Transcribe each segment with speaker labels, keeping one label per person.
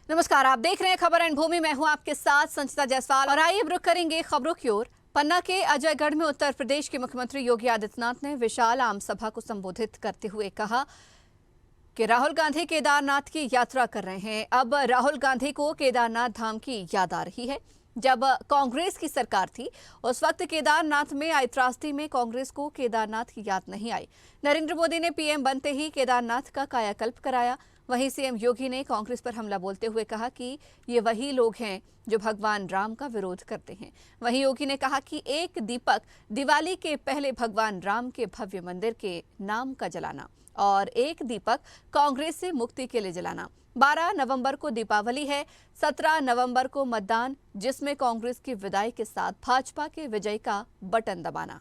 Speaker 1: नमस्कार, आप देख रहे हैं खबर एंड भूमि। मैं हूं आपके साथ संचिता जायसवाल और आइए रुख करेंगे खबरों की ओर। पन्ना के अजयगढ़ में उत्तर प्रदेश के मुख्यमंत्री योगी आदित्यनाथ ने विशाल आम सभा को संबोधित करते हुए कहा कि राहुल गांधी केदारनाथ की यात्रा कर रहे हैं। अब राहुल गांधी को केदारनाथ धाम की याद आ रही है। जब कांग्रेस की सरकार थी उस वक्त केदारनाथ में आई त्रासदी में कांग्रेस को केदारनाथ की याद नहीं आई। नरेंद्र मोदी ने पीएम बनते ही केदारनाथ का कायाकल्प कराया। वहीं सीएम योगी ने कांग्रेस पर हमला बोलते हुए कहा कि ये वही लोग हैं जो भगवान राम का विरोध करते हैं। वहीं योगी ने कहा कि एक दीपक दिवाली के पहले भगवान राम के भव्य मंदिर के नाम का जलाना और एक दीपक कांग्रेस से मुक्ति के लिए जलाना। 12 नवंबर को दीपावली है, 17 नवंबर को मतदान, जिसमें कांग्रेस की विदाई के साथ भाजपा के विजय का बटन दबाना।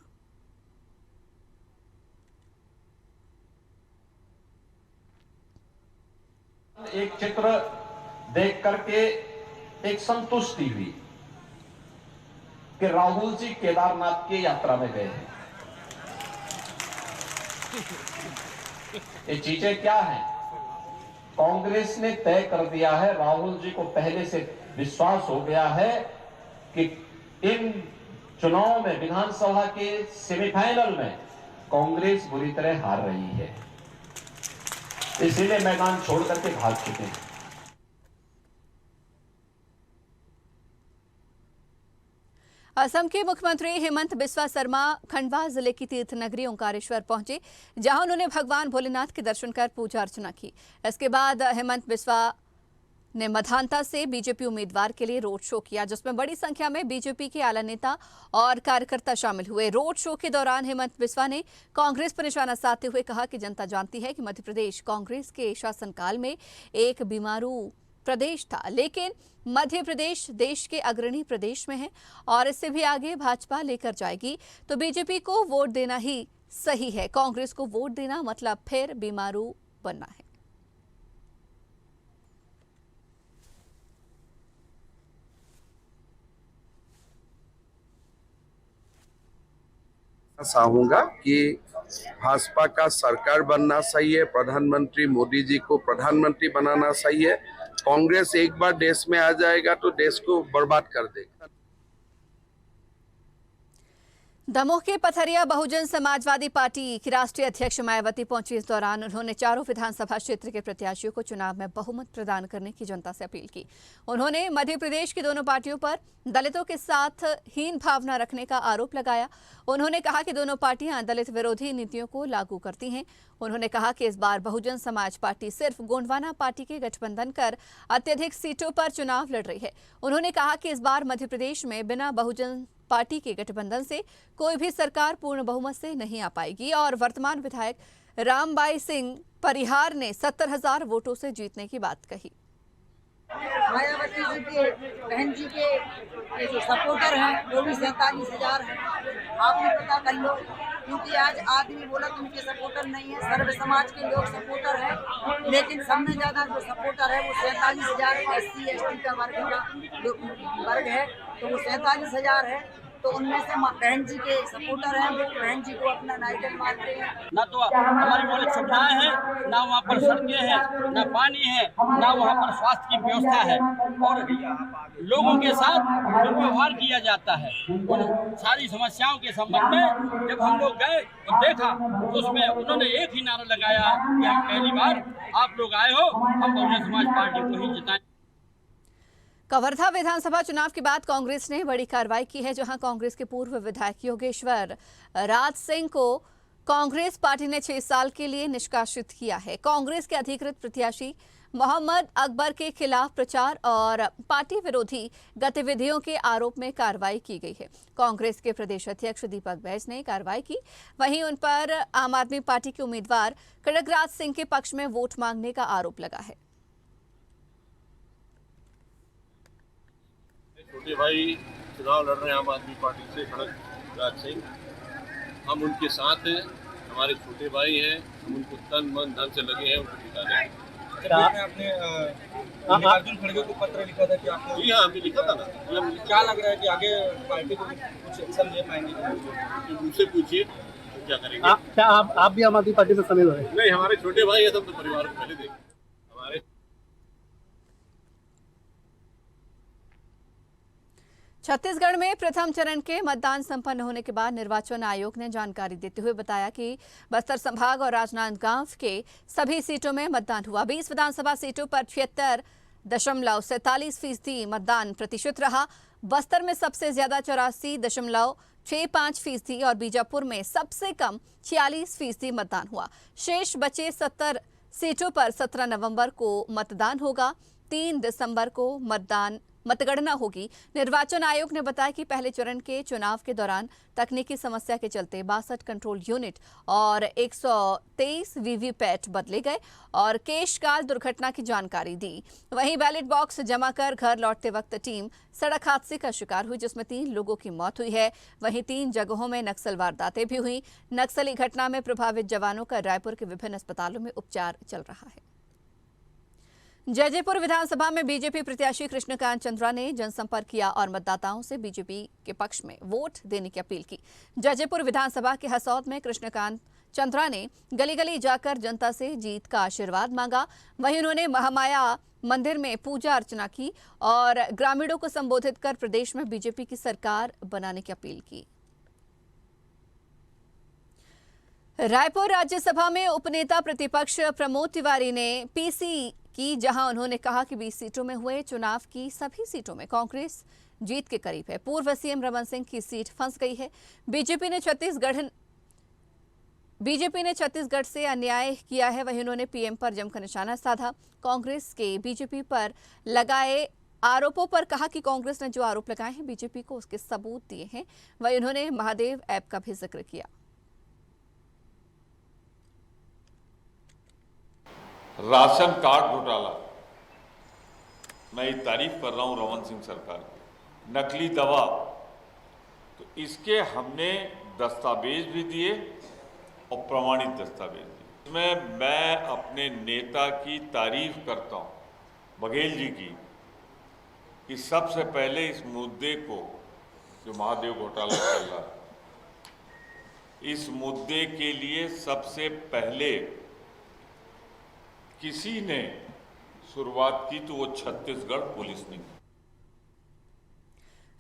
Speaker 2: एक चित्र देख करके एक संतुष्टि हुई कि राहुल जी केदारनाथ की यात्रा में गए हैं। ये चीजें क्या हैं? कांग्रेस ने तय कर दिया है, राहुल जी को पहले से विश्वास हो गया है कि इन चुनाव में विधानसभा के सेमीफाइनल में कांग्रेस बुरी तरह हार रही है, इसीलिए मैदान छोड़ करके भाग चुके हैं।
Speaker 1: असम के मुख्यमंत्री हेमंत बिस्वा शर्मा खंडवा जिले की तीर्थ नगरी ओंकारेश्वर पहुंचे, जहां उन्होंने भगवान भोलेनाथ के दर्शन कर पूजा अर्चना की। इसके बाद हेमंत बिस्वा ने मधानता से बीजेपी उम्मीदवार के लिए रोड शो किया, जिसमें बड़ी संख्या में बीजेपी के आला नेता और कार्यकर्ता शामिल हुए। रोड शो के दौरान हेमंत बिस्वा ने कांग्रेस पर निशाना साधते हुए कहा कि जनता जानती है कि मध्य प्रदेश कांग्रेस के शासनकाल में एक बीमारू प्रदेश था, लेकिन मध्य प्रदेश देश के अग्रणी प्रदेश में है और इससे भी आगे भाजपा लेकर जाएगी, तो बीजेपी को वोट देना ही सही है। कांग्रेस को वोट देना मतलब फिर बीमारू बनना है।
Speaker 3: चाहूंगा कि भाजपा का सरकार बनना सही है, प्रधानमंत्री मोदी जी को प्रधानमंत्री बनाना सही है। कांग्रेस एक बार देश में आ जाएगा तो देश को बर्बाद कर देगा।
Speaker 1: दमोह के पथरिया बहुजन समाजवादी पार्टी की राष्ट्रीय अध्यक्ष मायावती पहुंची। इस दौरान उन्होंने चारों विधानसभा क्षेत्र के प्रत्याशियों को चुनाव में बहुमत प्रदान करने की जनता से अपील की। उन्होंने मध्य प्रदेश की दोनों पार्टियों पर दलितों के साथ हीन भावना रखने का आरोप लगाया। उन्होंने कहा कि दोनों पार्टियां दलित विरोधी नीतियों को लागू करती हैं। उन्होंने कहा कि इस बार बहुजन समाज पार्टी सिर्फ गोंडवाना पार्टी के गठबंधन कर अत्यधिक सीटों पर चुनाव लड़ रही है। उन्होंने कहा कि इस बार मध्य प्रदेश में बिना बहुजन पार्टी के गठबंधन से कोई भी सरकार पूर्ण बहुमत से नहीं आ पाएगी और वर्तमान विधायक रामबाई सिंह परिहार ने 70,000 वोटों से जीतने की बात कही।
Speaker 4: मायावती जी के बहन जी के जो सपोर्टर हैं वो भी 47,000 हैं। आपने पता कर लो, क्योंकि आज आदमी बोला कि उनके सपोर्टर नहीं है, सर्व समाज के लोग सपोर्टर हैं, लेकिन सब में ज्यादा जो सपोर्टर है वो 47,000 SC ST का वर्ग है, तो वो 47,000 है। तो उनमें से बहन जी के सपोर्टर हैं, वो बहन जी को अपना नाइटल मानते हैं।
Speaker 5: ना तो हमारी मौलिक सुविधाएं हैं, ना वहाँ पर सड़कें हैं, ना पानी है, ना वहाँ पर स्वास्थ्य की व्यवस्था है और लोगों के साथ दुर्व्यवहार किया जाता है। उन सारी समस्याओं के संबंध में जब हम लोग गए और देखा तो उसमें उन्होंने एक ही नारा लगाया कि हम पहली बार आप लोग आए हो, हम बहुजन समाज पार्टी को ही जिताएं।
Speaker 1: कवर्धा विधानसभा चुनाव के बाद कांग्रेस ने बड़ी कार्रवाई की है, जहां कांग्रेस के पूर्व विधायक योगेश्वर राज सिंह को कांग्रेस पार्टी ने 6 साल के लिए निष्कासित किया है। कांग्रेस के अधिकृत प्रत्याशी मोहम्मद अकबर के खिलाफ प्रचार और पार्टी विरोधी गतिविधियों के आरोप में कार्रवाई की गई है। कांग्रेस के प्रदेश अध्यक्ष दीपक बैज ने कार्रवाई की। वहीं उन पर आम आदमी पार्टी के उम्मीदवार खड़गराज सिंह के पक्ष में वोट मांगने का आरोप लगा है।
Speaker 6: छोटे भाई चुनाव लड़ रहे हैं आम आदमी पार्टी से, खड़गराज सिंह। हम उनके साथ हैं, हमारे छोटे भाई हैं, हम उनको तन मन धन से लगे हैं उनको जिताने।
Speaker 7: आपने अर्जुन खड़गे को पत्र लिखा था कि आपको?
Speaker 6: जी हाँ, हमने लिखा था ना।
Speaker 7: क्या लग रहा है कि आगे पार्टी को कुछ एक्शन ले पाएंगे?
Speaker 6: उनसे पूछिए क्या करेंगे।
Speaker 7: क्या आप भी आम आदमी पार्टी में शामिल हो रहे हैं?
Speaker 6: नहीं, हमारे छोटे भाई है, सब तो परिवार को पहले देखें।
Speaker 1: छत्तीसगढ़ में प्रथम चरण के मतदान संपन्न होने के बाद निर्वाचन आयोग ने जानकारी देते हुए बताया कि बस्तर संभाग और राजनांदगांव के सभी सीटों में मतदान हुआ। 20 विधानसभा सीटों पर 76.47% मतदान प्रतिशत रहा। बस्तर में सबसे ज्यादा 84.65% और बीजापुर में सबसे कम 46% मतदान हुआ। शेष बचे 70 सीटों पर 17 नवंबर को मतदान होगा। 3 दिसंबर को मतगणना होगी। निर्वाचन आयोग ने बताया कि पहले चरण के चुनाव के दौरान तकनीकी समस्या के चलते 62 कंट्रोल यूनिट और 123 वीवीपैट बदले गए और केशकाल दुर्घटना की जानकारी दी। वहीं बैलेट बॉक्स जमा कर घर लौटते वक्त टीम सड़क हादसे का शिकार हुई, जिसमें 3 लोगों की मौत हुई है। वहीं 3 जगहों में नक्सल वारदातें भी हुई। नक्सली घटना में प्रभावित जवानों का रायपुर के विभिन्न अस्पतालों में उपचार चल रहा है। जैजेपुर विधानसभा में बीजेपी प्रत्याशी कृष्णकांत चंद्रा ने जनसंपर्क किया और मतदाताओं से बीजेपी के पक्ष में वोट देने की अपील की। जैजेपुर विधानसभा के हसौद में कृष्णकांत चंद्रा ने गली गली जाकर जनता से जीत का आशीर्वाद मांगा। वहीं उन्होंने महामाया मंदिर में पूजा अर्चना की और ग्रामीणों को संबोधित कर प्रदेश में बीजेपी की सरकार बनाने की अपील की। रायपुर राज्यसभा में उपनेता प्रतिपक्ष प्रमोद तिवारी ने पीसी की, जहां उन्होंने कहा कि 20 सीटों में हुए चुनाव की सभी सीटों में कांग्रेस जीत के करीब है। पूर्व सीएम रमन सिंह की सीट फंस गई है। बीजेपी ने छत्तीसगढ़ से अन्याय किया है। वहीं उन्होंने पीएम पर जमकर निशाना साधा। कांग्रेस के बीजेपी पर लगाए आरोपों पर कहा कि कांग्रेस ने जो आरोप लगाए हैं बीजेपी को उसके सबूत दिए हैं। वहीं उन्होंने महादेव ऐप का भी जिक्र किया।
Speaker 8: राशन कार्ड घोटाला, मैं ये तारीफ कर रहा हूं रमन सिंह सरकार की। नकली दवा, तो इसके हमने दस्तावेज भी दिए और प्रमाणित दस्तावेज दिए। इसमें मैं अपने नेता की तारीफ करता हूं, बघेल जी की, कि सबसे पहले इस मुद्दे को, जो महादेव घोटाला चल रहा है, इस मुद्दे के लिए सबसे पहले किसी ने शुरुआत की तो वो छत्तीसगढ़ पुलिस ने की।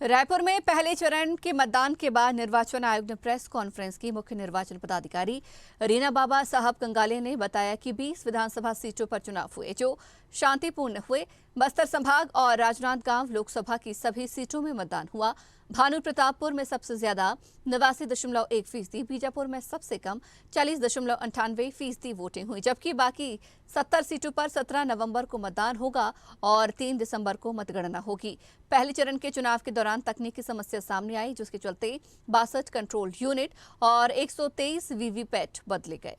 Speaker 1: रायपुर में पहले चरण के मतदान के बाद निर्वाचन आयोग ने प्रेस कॉन्फ्रेंस की। मुख्य निर्वाचन पदाधिकारी रीना बाबा साहब कंगाले ने बताया कि 20 विधानसभा सीटों पर चुनाव हुए जो शांतिपूर्ण हुए। बस्तर संभाग और राजनांदगांव लोकसभा की सभी सीटों में मतदान हुआ। भानु प्रतापपुर में सबसे ज्यादा 89.1%, बीजापुर में सबसे कम 40.98% वोटिंग हुई, जबकि बाकी 70 सीटों पर 17 नवंबर को मतदान होगा और 3 दिसंबर को मतगणना होगी। पहले चरण के चुनाव के दौरान तकनीकी समस्या सामने आई, जिसके चलते 62 कंट्रोल यूनिट और 123 वीवीपैट बदले गए।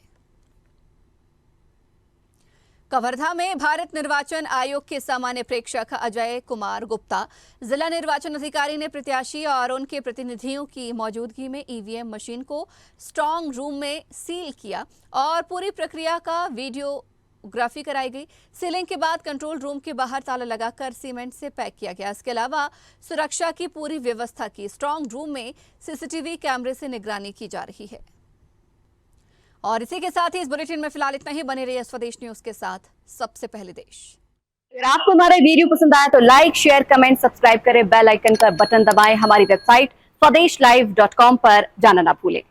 Speaker 1: कवर्धा में भारत निर्वाचन आयोग के सामान्य प्रेक्षक अजय कुमार गुप्ता, जिला निर्वाचन अधिकारी ने प्रत्याशी और उनके प्रतिनिधियों की मौजूदगी में ईवीएम मशीन को स्ट्रांग रूम में सील किया और पूरी प्रक्रिया का वीडियोग्राफी कराई गई। सीलिंग के बाद कंट्रोल रूम के बाहर ताला लगाकर सीमेंट से पैक किया गया। इसके अलावा सुरक्षा की पूरी व्यवस्था की। स्ट्रांग रूम में सीसीटीवी कैमरे से निगरानी की जा रही है। और इसी के साथ ही इस बुलेटिन में फिलहाल इतना ही। बने रहिए स्वदेश न्यूज के साथ, सबसे पहले देश।
Speaker 9: अगर आपको हमारा वीडियो पसंद आया तो लाइक, शेयर, कमेंट, सब्सक्राइब करें। बेल आइकन का बटन दबाएं। हमारी वेबसाइट swadeshlive.com पर जाना ना भूलें।